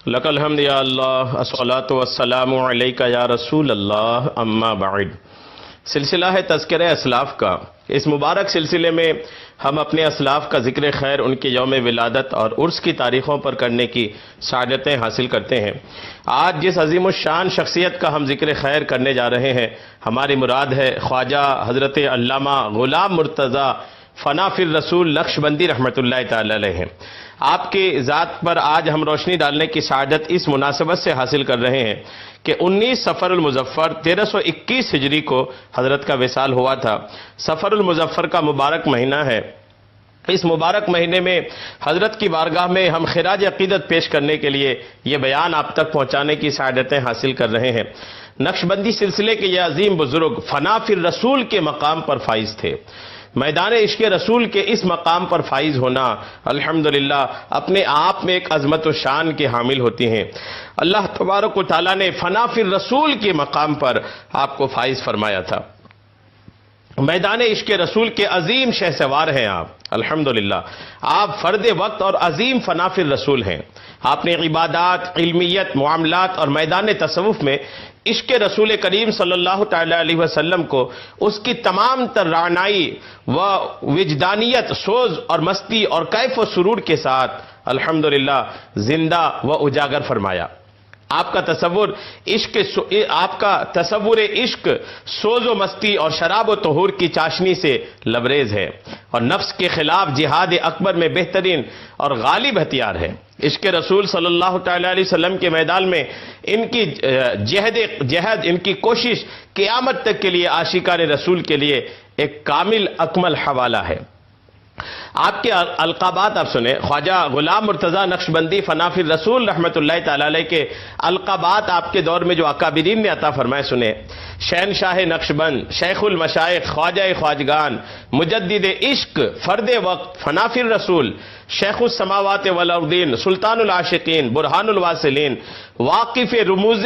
لک الحمد یا اللہ الصلاۃ والسلام علیک یا رسول اللہ اما بعد۔ سلسلہ ہے تذکرہ اسلاف کا۔ اس مبارک سلسلے میں ہم اپنے اسلاف کا ذکر خیر، ان کے یوم ولادت اور عرس کی تاریخوں پر کرنے کی سعادتیں حاصل کرتے ہیں۔ آج جس عظیم الشان شخصیت کا ہم ذکر خیر کرنے جا رہے ہیں، ہماری مراد ہے خواجہ حضرت علامہ غلام مرتضیٰ فنا فی الرسول نقشبندی رحمۃ اللہ تعالی علیہ۔ آپ کی ذات پر آج ہم روشنی ڈالنے کی سعادت اس مناسبت سے حاصل کر رہے ہیں کہ 19 صفر المظفر 1321 ہجری کو حضرت کا وصال ہوا تھا۔ صفر المظفر کا مبارک مہینہ ہے۔ اس مبارک مہینے میں حضرت کی بارگاہ میں ہم خراج عقیدت پیش کرنے کے لیے یہ بیان آپ تک پہنچانے کی سعادتیں حاصل کر رہے ہیں۔ نقشبندی سلسلے کے یہ عظیم بزرگ فنا فی الرسول کے مقام پر فائز تھے۔ میدان عشق رسول کے اس مقام پر فائز ہونا الحمدللہ اپنے آپ میں ایک عظمت و شان کے حامل ہوتی ہیں۔ اللہ تبارک و تعالیٰ نے فنا فی الرسول کے مقام پر آپ کو فائز فرمایا تھا۔ میدان عشق رسول کے عظیم شہسوار ہیں آپ، الحمدللہ آپ فرد وقت اور عظیم فنا فی الرسول ہیں۔ آپ نے عبادات، علمیت، معاملات اور میدان تصوف میں عشق رسول کریم صلی اللہ تعالی علیہ وسلم کو اس کی تمام تر رعنائی و وجدانیت، سوز اور مستی اور کیف و سرور کے ساتھ الحمدللہ زندہ و اجاگر فرمایا۔ آپ کا تصور عشق سوز و مستی اور شراب و طہور کی چاشنی سے لبریز ہے اور نفس کے خلاف جہاد اکبر میں بہترین اور غالب ہتھیار ہے۔ عشق رسول صلی اللہ تعالی علیہ وسلم کے میدان میں ان کی جہد، ان کی کوشش قیامت تک کے لیے عاشقان رسول کے لیے ایک کامل اکمل حوالہ ہے۔ آپ کے القابات آپ سنیں، خواجہ غلام مرتضیٰ نقشبندی فنا فی الرسول رحمۃ اللہ تعالی علیہ کے القابات آپ کے دور میں جو اکابرین نے عطا فرمائے سنیں۔ شہنشاہ نقشبند، شیخ المشائخ، خواجہ خواجگان، مجدد عشق، فرد وقت، فنا فی الرسول، شیخ السماوات والارضین، سلطان العاشقین، برہان الواصلین، واقف رموز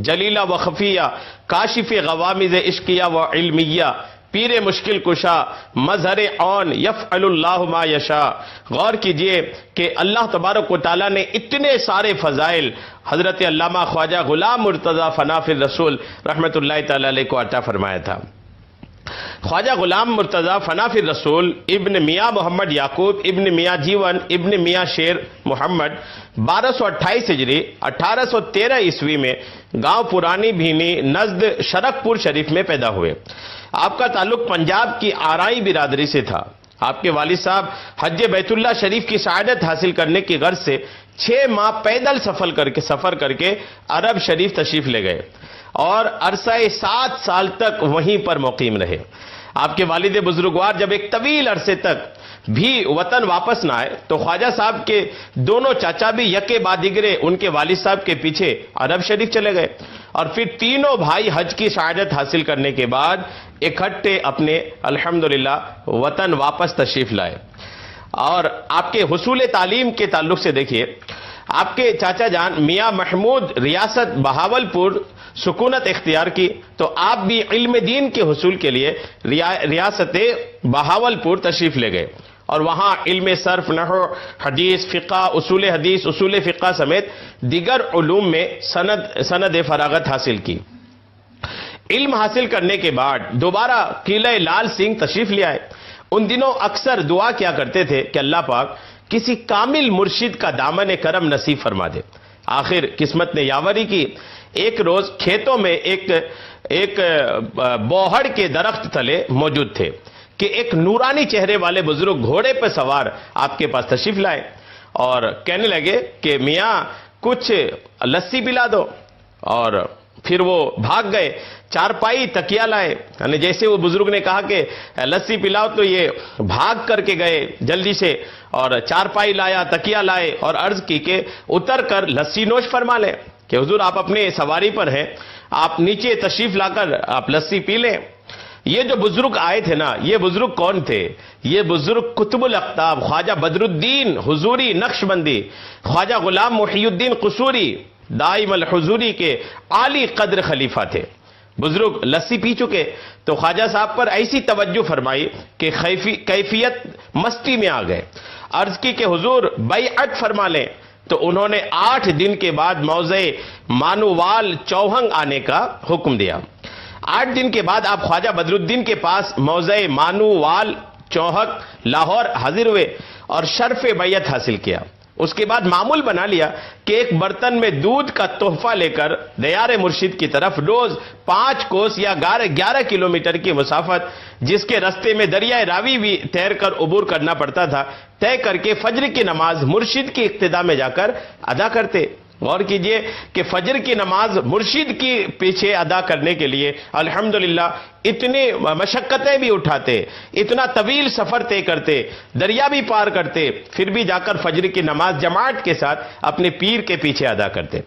جلیلہ و خفیہ، کاشف غوامض عشقیہ و علمیہ، پیر مشکل کشا، مظہر عون، یفعل اللہ ما یشاء۔ غور کیجئے کہ اللہ تبارک و تعالیٰ نے اتنے سارے فضائل حضرت علامہ خواجہ غلام مرتضیٰ فنا فی الرسول رحمۃ اللہ تعالی علیہ کو عطا فرمایا تھا۔ خواجہ غلام مرتضیٰ فنا فی الرسول ابن میاں محمد یعقوب ابن میاں جیون ابن میاں شیر محمد 1228 ہجری 1813 عیسوی میں گاؤں پرانی بھینی نزد شرک پور شریف میں پیدا ہوئے۔ آپ کا تعلق پنجاب کی آرائی برادری سے تھا۔ آپ کے والد صاحب حج بیت اللہ شریف کی سعادت حاصل کرنے کی غرض سے 6 ماہ پیدل سفر کر کے عرب شریف تشریف لے گئے اور عرصہ 7 سال تک وہیں پر مقیم رہے۔ آپ کے والد بزرگوار جب ایک طویل عرصے تک بھی وطن واپس نہ آئے تو خواجہ صاحب کے دونوں چاچا بھی یکے بعد دیگرے ان کے والد صاحب کے پیچھے عرب شریف چلے گئے اور پھر تینوں بھائی حج کی سعادت حاصل کرنے کے بعد اکٹھے اپنے الحمدللہ وطن واپس تشریف لائے۔ اور آپ کے حصول تعلیم کے تعلق سے دیکھیے، آپ کے چاچا جان میاں محمود ریاست بہاولپور سکونت اختیار کی تو آپ بھی علم دین کے حصول کے لیے ریاست بہاولپور تشریف لے گئے اور وہاں علم صرف، نحو، حدیث، فقہ، اصول فقہ سمیت دیگر علوم میں سند فراغت حاصل کی۔ علم حاصل کرنے کے بعد دوبارہ قلعہ لال سنگھ تشریف لے آئے۔ ان دنوں اکثر دعا کیا کرتے تھے کہ اللہ پاک کسی کامل مرشد کا دامن کرم نصیب فرما دے۔ آخر قسمت نے یاوری کی۔ ایک روز کھیتوں میں ایک بوہڑ کے درخت تلے موجود تھے کہ ایک نورانی چہرے والے بزرگ گھوڑے پر سوار آپ کے پاس تشریف لائے اور کہنے لگے کہ میاں کچھ لسی پلا دو، اور پھر وہ بھاگ گئے۔ چارپائی تکیا لائے، یعنی جیسے وہ بزرگ نے کہا کہ لسی پلاؤ تو یہ بھاگ کر کے گئے جلدی سے اور چارپائی لایا، تکیا لائے اور عرض کی کہ اتر کر لسی نوش فرما لیں کہ حضور آپ اپنے سواری پر ہیں، آپ نیچے تشریف لا کر آپ لسی پی لیں۔ یہ جو بزرگ آئے تھے نا، یہ بزرگ کون تھے؟ یہ بزرگ قطب الاقطاب خواجہ بدر الدین حضوری نقشبندی، خواجہ غلام محی الدین قصوری دائم الحضوری کے عالی قدر خلیفہ تھے۔ بزرگ لسی پی چکے تو خواجہ صاحب پر ایسی توجہ فرمائی کہ کیفیت مستی میں آ گئے۔ عرض کی کہ حضور بیعت فرما لیں۔ تو انہوں نے 8 دن کے بعد موضع مانووال چوہنگ آنے کا حکم دیا۔ 8 دن کے بعد آپ خواجہ بدر الدین کے پاس موضع مانووال چوہنگ لاہور حاضر ہوئے اور شرف بیعت حاصل کیا۔ اس کے بعد معمول بنا لیا کہ ایک برتن میں دودھ کا تحفہ لے کر دیار مرشد کی طرف روز 5 کوس یا 11 کلومیٹر کی مسافت، جس کے رستے میں دریائے راوی بھی تیر کر عبور کرنا پڑتا تھا، طے کر کے فجر کی نماز مرشد کی اقتداء میں جا کر ادا کرتے۔ غور کیجئے کہ فجر کی نماز مرشد کی پیچھے ادا کرنے کے لیے الحمدللہ اتنی مشقتیں بھی اٹھاتے، اتنا طویل سفر طے کرتے، دریا بھی پار کرتے، پھر بھی جا کر فجر کی نماز جماعت کے ساتھ اپنے پیر کے پیچھے ادا کرتے۔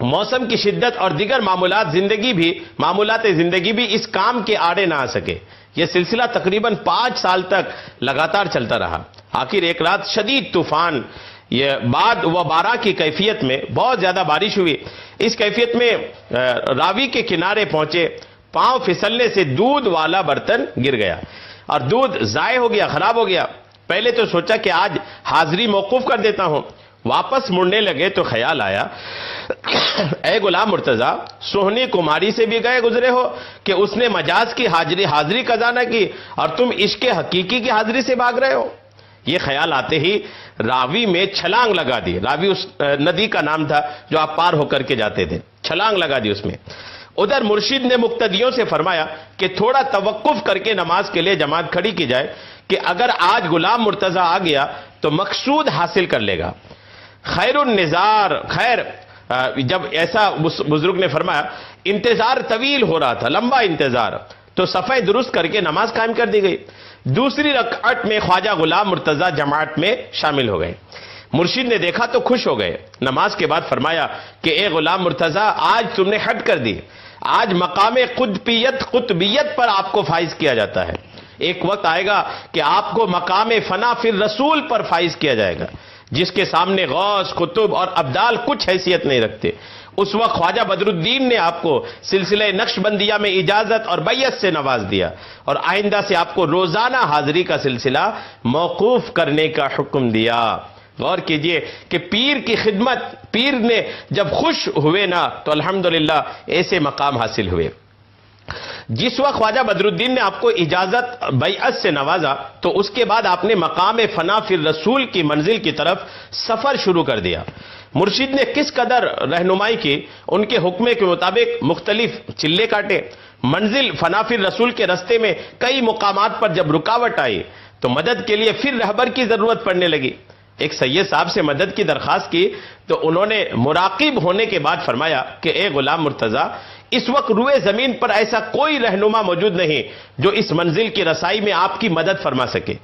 موسم کی شدت اور دیگر معاملات زندگی بھی اس کام کے آڑے نہ آ سکے۔ یہ سلسلہ تقریباً 5 سال تک لگاتار چلتا رہا۔ آخر ایک رات شدید طوفان، یہ باد و بارہ کی کیفیت میں بہت زیادہ بارش ہوئی۔ اس کیفیت میں راوی کے کنارے پہنچے، پاؤں پھسلنے سے دودھ والا برتن گر گیا اور دودھ ضائع ہو گیا، خراب ہو گیا۔ پہلے تو سوچا کہ آج حاضری موقوف کر دیتا ہوں۔ واپس مڑنے لگے تو خیال آیا، اے غلام مرتضیٰ، سوہنی کماری سے بھی گئے گزرے ہو کہ اس نے مجاز کی حاضری قضا نہ کی اور تم عشق حقیقی کی حاضری سے بھاگ رہے ہو۔ یہ خیال آتے ہی راوی میں چھلانگ لگا دی۔ راوی اس ندی کا نام تھا جو آپ پار ہو کر کے جاتے تھے، چھلانگ لگا دی اس میں۔ ادھر مرشد نے مقتدیوں سے فرمایا کہ تھوڑا توقف کر کے نماز کے لیے جماعت کھڑی کی جائے کہ اگر آج غلام مرتضیٰ آ گیا تو مقصود حاصل کر لے گا۔ خیر جب ایسا بزرگ نے فرمایا، انتظار طویل ہو رہا تھا، لمبا انتظار، تو صفحہ درست کر کے نماز قائم کر دی گئی۔ دوسری رکعت میں خواجہ غلام مرتضیٰ جماعت میں شامل ہو گئے۔ مرشد نے دیکھا تو خوش ہو گئے۔ نماز کے بعد فرمایا کہ اے غلام مرتضیٰ، آج تم نے حد کر دی، آج مقام قطبیت پر آپ کو فائز کیا جاتا ہے۔ ایک وقت آئے گا کہ آپ کو مقام فنا فی الرسول پر فائز کیا جائے گا، جس کے سامنے غوث، قطب اور ابدال کچھ حیثیت نہیں رکھتے۔ اس وقت خواجہ بدر الدین نے آپ کو سلسلہ نقش بندیہ میں اجازت اور بیعت سے نواز دیا اور آئندہ سے آپ کو روزانہ حاضری کا سلسلہ موقوف کرنے کا حکم دیا۔ غور کیجئے کہ پیر کی خدمت، پیر نے جب خوش ہوئے نا تو الحمدللہ ایسے مقام حاصل ہوئے۔ جس وقت خواجہ بدر الدین نے آپ کو اجازت بیعت سے نوازا تو اس کے بعد آپ نے مقام فنا فی الرسول کی منزل کی طرف سفر شروع کر دیا۔ مرشد نے کس قدر رہنمائی کی، ان کے حکم کے مطابق مختلف چلے کاٹے۔ منزل فنا فی الرسول کے رستے میں کئی مقامات پر جب رکاوٹ آئی تو مدد کے لیے پھر رہبر کی ضرورت پڑنے لگی۔ ایک سید صاحب سے مدد کی درخواست کی تو انہوں نے مراقب ہونے کے بعد فرمایا کہ اے غلام مرتضیٰ، اس وقت روئے زمین پر ایسا کوئی رہنما موجود نہیں جو اس منزل کی رسائی میں آپ کی مدد فرما سکے۔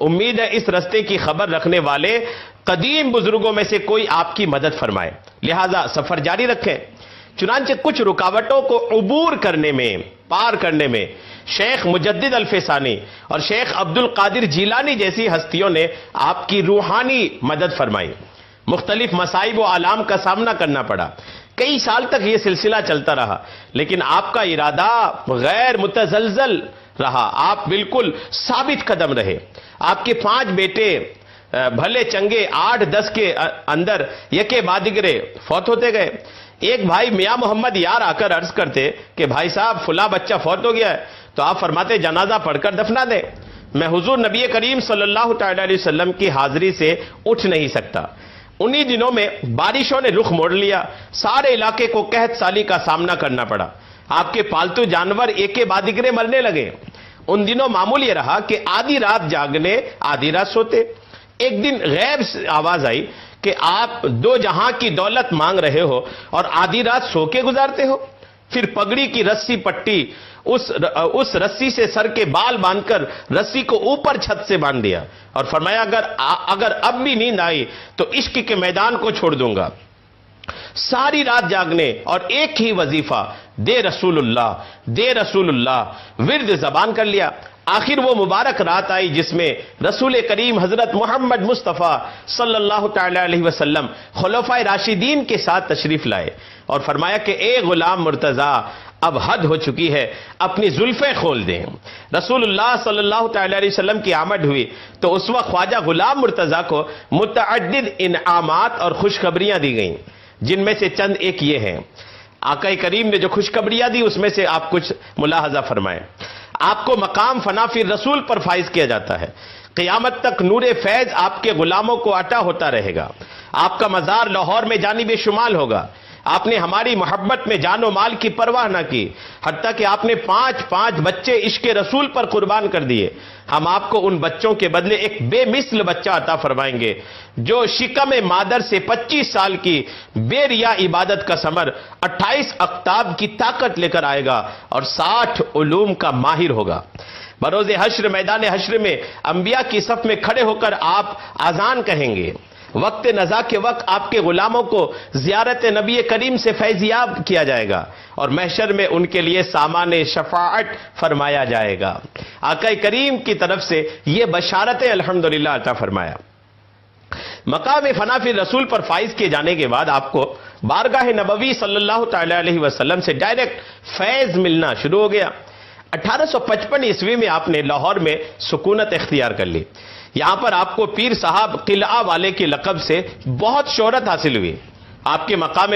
امید ہے اس رستے کی خبر رکھنے والے قدیم بزرگوں میں سے کوئی آپ کی مدد فرمائے، لہذا سفر جاری رکھیں۔ چنانچہ کچھ رکاوٹوں کو عبور کرنے میں، پار کرنے میں شیخ مجدد الفسانی اور شیخ عبد القادر جیلانی جیسی ہستیوں نے آپ کی روحانی مدد فرمائی۔ مختلف مصائب و آلام کا سامنا کرنا پڑا۔ کئی سال تک یہ سلسلہ چلتا رہا، لیکن آپ کا ارادہ غیر متزلزل رہا، آپ بالکل ثابت قدم رہے۔ آپ کے 5 بیٹے بھلے چنگے 8-10 کے اندر یکے بعد دیگرے فوت ہوتے گئے۔ ایک بھائی میاں محمد یار آ کر عرض کرتے کہ بھائی صاحب فلاں بچہ فوت ہو گیا ہے، تو آپ فرماتے جنازہ پڑھ کر دفنا دیں۔ میں حضور نبی کریم صلی اللہ تعالی علیہ وسلم کی حاضری سے اٹھ نہیں سکتا۔ انہی دنوں میں بارشوں نے رخ موڑ لیا، سارے علاقے کو قحط سالی کا سامنا کرنا پڑا۔ آپ کے پالتو جانور ایک کے بعد دیگرے مرنے لگے۔ ان دنوں معمول یہ رہا کہ آدھی رات جاگنے، آدھی رات سوتے۔ ایک دن غیب سے آواز آئی کہ آپ 2 جہاں کی دولت مانگ رہے ہو اور آدھی رات سو کے گزارتے ہو۔ پھر پگڑی کی رسی پٹی، اس رسی سے سر کے بال باندھ کر رسی کو اوپر چھت سے باندھ دیا اور فرمایا اگر اب بھی نیند آئی تو عشق کے میدان کو چھوڑ دوں گا۔ ساری رات جاگنے اور ایک ہی وظیفہ، دے رسول اللہ، دے رسول اللہ، ورد زبان کر لیا۔ آخر وہ مبارک رات آئی جس میں رسول کریم حضرت محمد مصطفیٰ صلی اللہ تعالی علیہ وسلم خلفائے راشدین کے ساتھ تشریف لائے اور فرمایا کہ اے غلام مرتضیٰ، اب حد ہو چکی ہے، اپنی زلفیں کھول دیں۔ رسول اللہ صلی اللہ تعالی علیہ وسلم کی آمد ہوئی تو اس وقت خواجہ غلام مرتضیٰ کو متعدد انعامات اور خوشخبریاں دی گئیں، جن میں سے چند ایک یہ ہیں۔ آقا کریم نے جو خوشخبریاں دی اس میں سے آپ کچھ ملاحظہ فرمائیں۔ آپ کو مقام فنا فی رسول پر فائز کیا جاتا ہے، قیامت تک نور فیض آپ کے غلاموں کو عطا ہوتا رہے گا۔ آپ کا مزار لاہور میں جانب شمال ہوگا۔ آپ نے ہماری محبت میں جان و مال کی پرواہ نہ کی، حتیٰ کہ آپ نے 5 بچے عشق رسول پر قربان کر دیے۔ ہم آپ کو ان بچوں کے بدلے ایک بے مثل بچہ عطا فرمائیں گے جو شکم مادر سے 25 سال کی بے ریا عبادت کا ثمر 28 اقطاب کی طاقت لے کر آئے گا اور 60 علوم کا ماہر ہوگا۔ بروز حشر میدان حشر میں انبیاء کی صف میں کھڑے ہو کر آپ اذان کہیں گے۔ وقت نزا کے وقت آپ کے غلاموں کو زیارت نبی کریم سے فیضیاب کیا جائے گا اور محشر میں ان کے لیے سامان شفاعت فرمایا جائے گا۔ آقا کریم کی طرف سے یہ بشارت الحمدللہ عطا فرمایا۔ مقام فنا فی رسول پر فائز کیے جانے کے بعد آپ کو بارگاہ نبوی صلی اللہ تعالی علیہ وسلم سے ڈائریکٹ فیض ملنا شروع ہو گیا۔ 1855 عیسوی میں آپ نے لاہور میں سکونت اختیار کر لی۔ یہاں پر آپ کو پیر صاحب قلعہ والے کے لقب سے بہت شہرت حاصل ہوئی۔ آپ کے مقام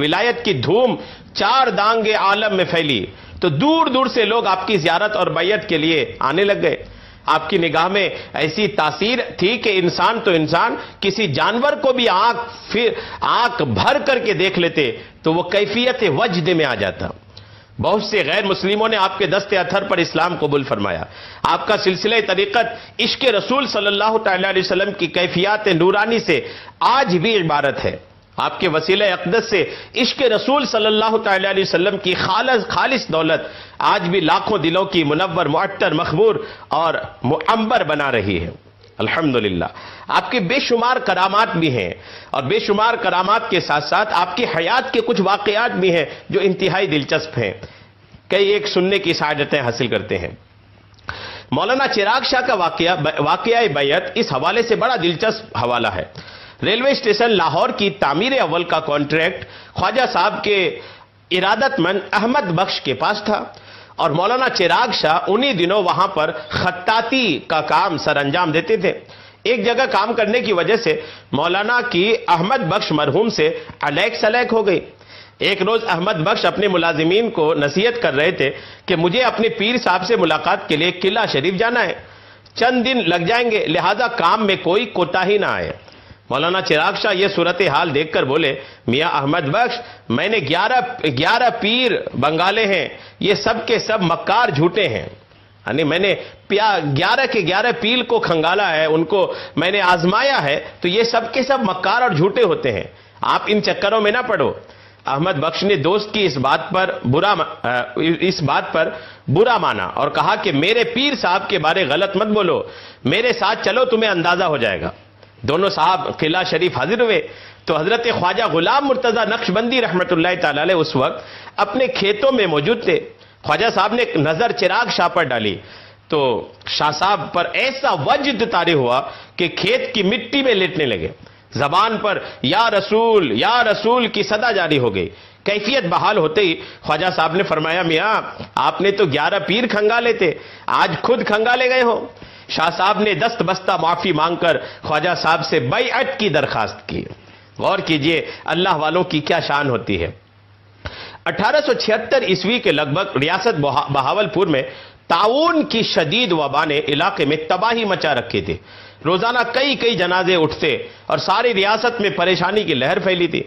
ولایت کی دھوم 4 دانگ عالم میں پھیلی تو دور دور سے لوگ آپ کی زیارت اور بیعت کے لیے آنے لگ گئے۔ آپ کی نگاہ میں ایسی تاثیر تھی کہ انسان تو انسان کسی جانور کو بھی آنکھ بھر کر کے دیکھ لیتے تو وہ کیفیت وجد میں آ جاتا۔ بہت سے غیر مسلموں نے آپ کے دست اثر پر اسلام قبول فرمایا۔ آپ کا سلسلہ طریقت عشق رسول صلی اللہ تعالی علیہ وسلم کی کیفیات نورانی سے آج بھی عبارت ہے۔ آپ کے وسیلہ اقدس سے عشق رسول صلی اللہ تعالی علیہ وسلم کی خالص دولت آج بھی لاکھوں دلوں کی منور، معطر، مخبور اور معمر بنا رہی ہے۔ الحمدللہ آپ کے بے شمار کرامات بھی ہیں اور بے شمار کرامات کے ساتھ ساتھ آپ کی حیات کے کچھ واقعات بھی ہیں جو انتہائی دلچسپ ہیں۔ کئی ایک سننے کی سعادتیں حاصل کرتے ہیں۔ مولانا چراغ شاہ کا واقعہ بیعت اس حوالے سے بڑا دلچسپ حوالہ ہے۔ ریلوے اسٹیشن لاہور کی تعمیر اول کا کانٹریکٹ خواجہ صاحب کے ارادت مند احمد بخش کے پاس تھا اور مولانا چراغ شاہ انہی دنوں وہاں پر خطاطی کا کام سر انجام دیتے تھے۔ ایک جگہ کام کرنے کی وجہ سے مولانا کی احمد بخش مرحوم سے علیق سلیق ہو گئی۔ ایک روز احمد بخش اپنے ملازمین کو نصیحت کر رہے تھے کہ مجھے اپنے پیر صاحب سے ملاقات کے لیے قلعہ شریف جانا ہے، چند دن لگ جائیں گے، لہذا کام میں کوئی کوتاہی نہ آئے۔ مولانا چراغ شاہ یہ صورتحال دیکھ کر بولے، میاں احمد بخش، میں نے 11 پیر بنگالے ہیں، یہ سب کے سب مکار جھوٹے ہیں۔ یعنی میں نے 11 کے 11 پیل کو کھنگالا ہے، ان کو میں نے آزمایا ہے، تو یہ سب کے سب مکار اور جھوٹے ہوتے ہیں، آپ ان چکروں میں نہ پڑو۔ احمد بخش نے دوست کی اس بات پر برا مانا اور کہا کہ میرے پیر صاحب کے بارے غلط مت بولو، میرے ساتھ چلو، تمہیں اندازہ ہو جائے گا۔ دونوں صاحب قلعہ شریف حاضر ہوئے تو حضرت خواجہ غلام مرتضیٰ نقشبندی رحمت اللہ تعالی علیہ اس وقت اپنے کھیتوں میں موجود تھے۔ خواجہ صاحب نے ایک نظر چراغ شاہ پر ڈالی تو شاہ صاحب پر ایسا وجد طاری ہوا کہ کھیت کی مٹی میں لیٹنے لگے۔ زبان پر یا رسول کی صدا جاری ہو گئی۔ کیفیت بحال ہوتے ہی خواجہ صاحب نے فرمایا، میاں آپ نے تو 11 پیر کھنگالے تھے، آج خود کھنگالے گئے ہو۔ شاہ صاحب نے دست بستہ معافی مانگ کر خواجہ صاحب سے بیعت کی درخواست کی۔ غور کیجئے اللہ والوں کی کیا شان ہوتی ہے۔ 1876 عیسوی کے لگ بھگ ریاست بہاولپور میں طاعون کی شدید وبا نے علاقے میں تباہی مچا رکھی تھی۔ روزانہ کئی جنازے اٹھتے اور ساری ریاست میں پریشانی کی لہر پھیلی تھی۔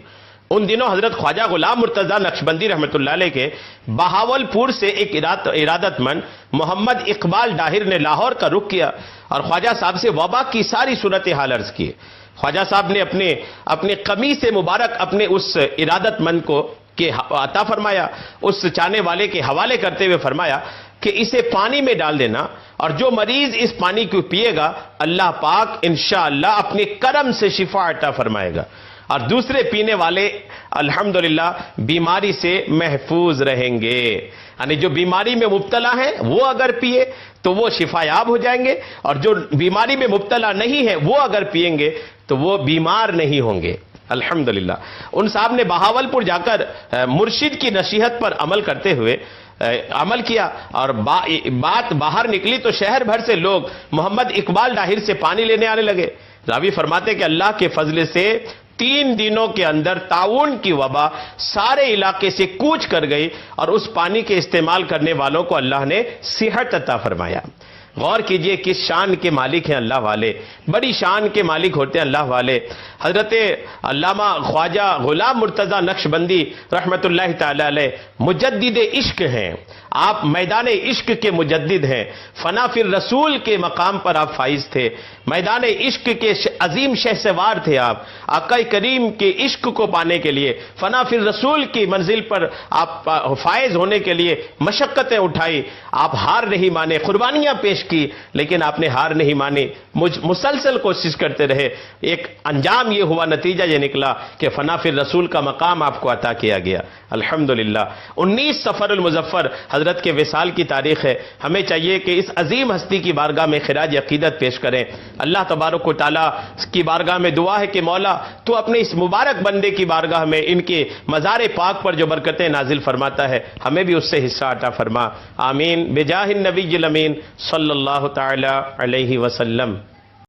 ان دنوں حضرت خواجہ غلام مرتضیٰ نقشبندی رحمت اللہ علیہ کے بہاولپور سے ایک ارادت مند محمد اقبال ڈاہر نے لاہور کا رخ کیا اور خواجہ صاحب سے وبا کی ساری صورتحال عرض کی۔ خواجہ صاحب نے اپنے قمیص مبارک اپنے اس ارادت مند کو عطا فرمایا، اس چاہنے والے کے حوالے کرتے ہوئے فرمایا کہ اسے پانی میں ڈال دینا اور جو مریض اس پانی کو پیے گا اللہ پاک انشاءاللہ اپنے کرم سے شفا عطا فرمائے گا اور دوسرے پینے والے الحمدللہ بیماری سے محفوظ رہیں گے۔ یعنی جو بیماری میں مبتلا ہیں وہ اگر پیے تو وہ شفا یاب ہو جائیں گے اور جو بیماری میں مبتلا نہیں ہے وہ اگر پیئیں گے تو وہ بیمار نہیں ہوں گے۔ الحمدللہ. ان صاحب نے بہاولپور جا کر مرشد کی نصیحت پر عمل کرتے ہوئے عمل کیا اور بات باہر نکلی تو شہر بھر سے لوگ محمد اقبال ڈاہر سے پانی لینے آنے لگے. راوی فرماتے کہ اللہ کے فضل سے 3 دنوں کے اندر طاعون کی وبا سارے علاقے سے کوچ کر گئی اور اس پانی کے استعمال کرنے والوں کو اللہ نے صحت عطا فرمایا. غور کیجئے کس شان کے مالک ہیں اللہ والے، بڑی شان کے مالک ہوتے ہیں اللہ والے. حضرت علامہ خواجہ غلام مرتضی نقشبندی رحمت اللہ تعالی علیہ مجدد عشق ہیں. آپ میدان عشق کے مجدد ہیں. فنا فی الرسول کے مقام پر آپ فائز تھے. میدان عشق کے عظیم شہسوار تھے آپ. آقا کریم کے عشق کو پانے کے لیے فنا فی الرسول کی منزل پر آپ فائز ہونے کے لیے مشقتیں اٹھائی. آپ ہار نہیں مانے، قربانیاں پیش کی، لیکن آپ نے ہار نہیں مانی، مسلسل کوشش کرتے رہے. ایک انجام یہ ہوا، نتیجہ یہ نکلا کہ فنا فی الرسول کا مقام آپ کو عطا کیا گیا. الحمدللہ. 19 صفر المظفر حضرت کے وصال کی تاریخ ہے. ہمیں چاہیے کہ اس عظیم ہستی کی بارگاہ میں خراج عقیدت پیش کریں. اللہ تبارک و تعالیٰ کی بارگاہ میں دعا ہے کہ مولا تو اپنے اس مبارک بندے کی بارگاہ میں ان کے مزار پاک پر جو برکتیں نازل فرماتا ہے ہمیں بھی اس سے حصہ عطا فرما. آمین بجاہ النبی الامین صلی اللہ تعالی علیہ وسلم.